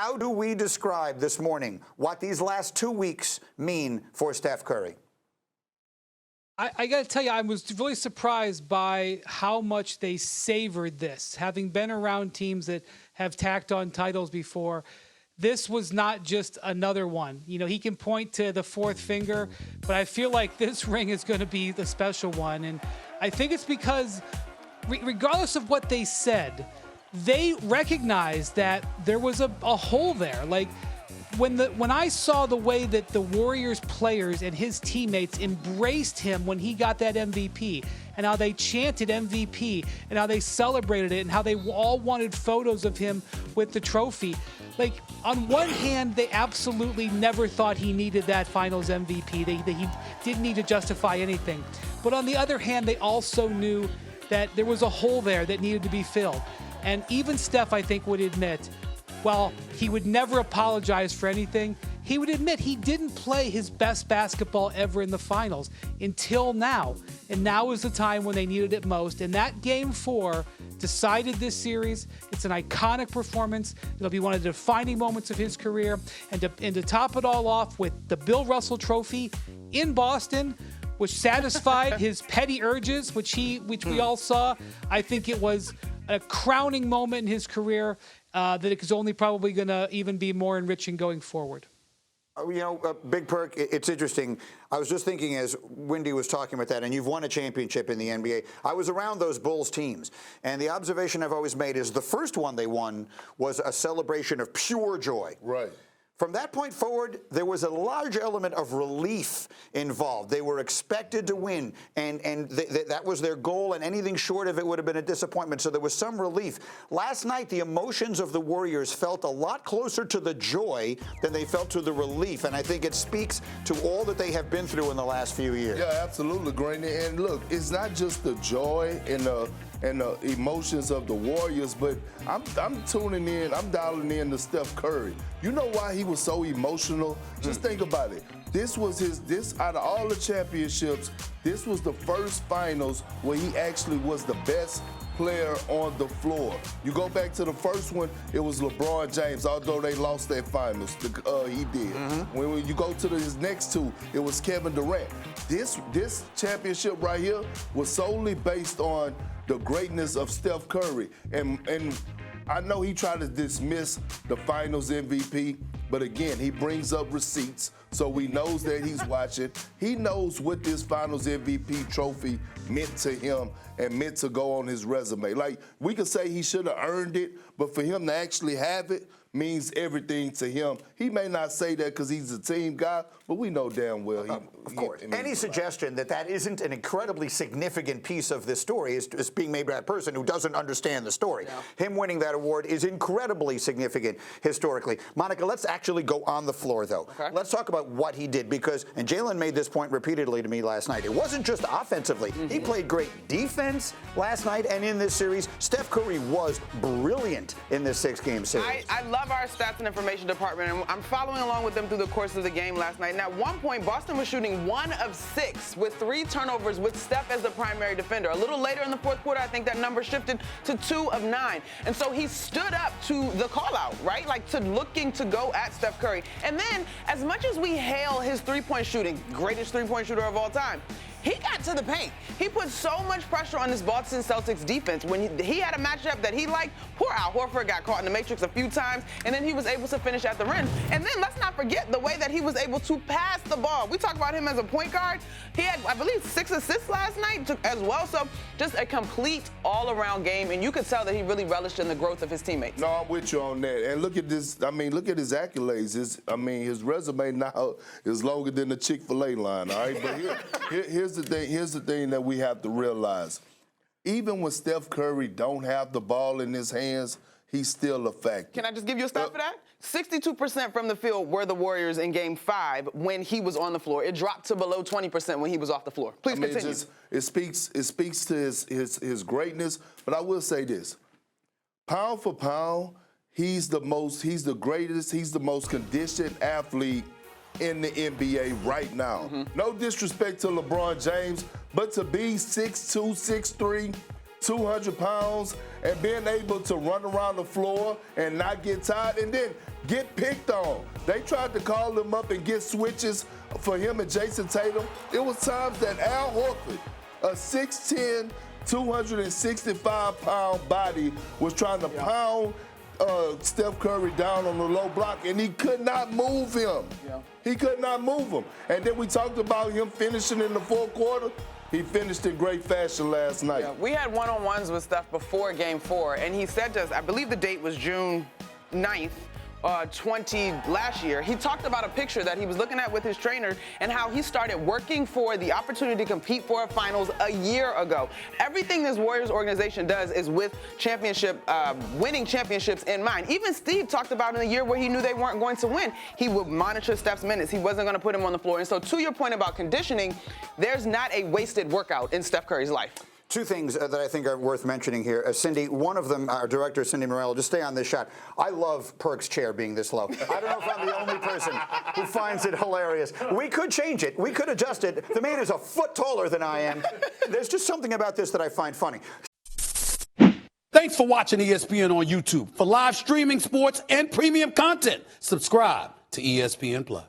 how do we describe this morning what these last 2 weeks mean for Steph Curry? I got to tell you, I was really surprised by how much they savored this. Having been around teams that have tacked on titles before, this was not just another one. You know, he can point to the fourth finger, but I feel like this ring is going to be the special one. And I think it's because, regardless of what they said, they recognized that there was a hole there. Like, when I saw the way that the Warriors players and his teammates embraced him when he got that MVP, and how they chanted MVP, and how they celebrated it, and how they all wanted photos of him with the trophy. Like, on one hand, they absolutely never thought he needed that Finals MVP. He didn't need to justify anything. But on the other hand, they also knew that there was a hole there that needed to be filled. And even Steph, I think, would admit, while he would never apologize for anything, he would admit he didn't play his best basketball ever in the finals until now. And now is the time when they needed it most. And that Game 4 decided this series. It's an iconic performance. It'll be one of the defining moments of his career. And to top it all off with the Bill Russell Trophy in Boston, which satisfied his petty urges, which we all saw. I think it was a crowning moment in his career that it is only probably going to even be more enriching going forward. You know, Big Perk, it's interesting. I was just thinking as Wendy was talking about that, and you've won a championship in the NBA. I was around those Bulls teams, and the observation I've always made is the first one they won was a celebration of pure joy. Right. From that point forward, there was a large element of relief involved. They were expected to win, and that was their goal, and anything short of it would have been a disappointment. So there was some relief. Last night, the emotions of the Warriors felt a lot closer to the joy than they felt to the relief, and I think it speaks to all that they have been through in the last few years. Yeah, absolutely, Greeny. And look, it's not just the joy and the emotions of the Warriors, but I'm tuning in, I'm dialing in to Steph Curry. You know why he was so emotional? Just think about it. This out of all the championships, this was the first finals where he actually was the best player on the floor. You go back to the first one, it was LeBron James, although they lost their finals, he did. When you go to his next two, it was Kevin Durant. This championship right here was solely based on the greatness of Steph Curry. And I know he tried to dismiss the finals MVP, but again, he brings up receipts, so he knows that he's watching. He knows what this finals MVP trophy meant to him and meant to go on his resume. Like, we could say he should have earned it, but for him to actually have it means everything to him. He may not say that because he's a team guy, but we know damn well of course. Any suggestion that isn't an incredibly significant piece of this story is being made by a person who doesn't understand the story. Yeah. Him winning that award is incredibly significant historically. Monica, let's actually go on the floor, though. Okay. Let's talk about what he did, because, and Jalen made this point repeatedly to me last night, it wasn't just offensively. He played great defense last night, and in this series, Steph Curry was brilliant in this 6-game series. I love our stats and information department, and I'm following along with them through the course of the game last night. And at one point, Boston was shooting 1 of 6 with 3 turnovers with Steph as the primary defender. A little later in the fourth quarter, I think that number shifted to 2 of 9. And so he stood up to the call-out, right? Like, to looking to go at Steph Curry. And then, as much as we hail his three-point shooting, greatest three-point shooter of all time, he got to the paint. He put so much pressure on this Boston Celtics defense. When he had a matchup that he liked, poor Al Horford got caught in the matrix a few times, and then he was able to finish at the rim. And then let's not forget the way that he was able to pass the ball. We talk about him as a point guard. He had, I believe, 6 assists last night as well. So just a complete all-around game, and you could tell that he really relished in the growth of his teammates. No, I'm with you on that. And look at this. I mean, look at his accolades. His resume now is longer than the Chick-fil-A line, all right? But here's the thing that we have to realize. Even when Steph Curry don't have the ball in his hands, he's still a factor. Can I just give you a stat for that? 62% from the field were the Warriors in Game 5 when he was on the floor. It dropped to below 20% when he was off the floor. Please continue. It speaks to his greatness. But I will say this: pound for pound, he's the greatest, he's the most conditioned athlete in the NBA right now. No disrespect to LeBron James, but to be 6'2", 6'3", 200 pounds and being able to run around the floor and not get tired and then get picked on. They tried to call him up and get switches for him and Jason Tatum. It was times that Al Horford, a 6'10", 265-pound body, was trying to pound Steph Curry down on the low block, and he could not move him. Yeah. He could not move him. And then we talked about him finishing in the fourth quarter. He finished in great fashion last night. Yeah, we had one-on-ones with Steph before Game 4, and he said to us, I believe the date was June 9th, 20 last year. He talked about a picture that he was looking at with his trainer and how he started working for the opportunity to compete for a finals a year ago. Everything this Warriors organization does is with winning championships in mind. Even Steve talked about in a year where he knew they weren't going to win, he would monitor Steph's minutes. He wasn't going to put him on the floor. And so to your point about conditioning, there's not a wasted workout in Steph Curry's life. Two things that I think are worth mentioning here. Cindy, one of them, our director, Cindy Morello, just stay on this shot. I love Perk's chair being this low. I don't know if I'm the only person who finds it hilarious. We could change it. We could adjust it. The man is a foot taller than I am. There's just something about this that I find funny. Thanks for watching ESPN on YouTube. For live streaming, sports, and premium content, subscribe to ESPN+.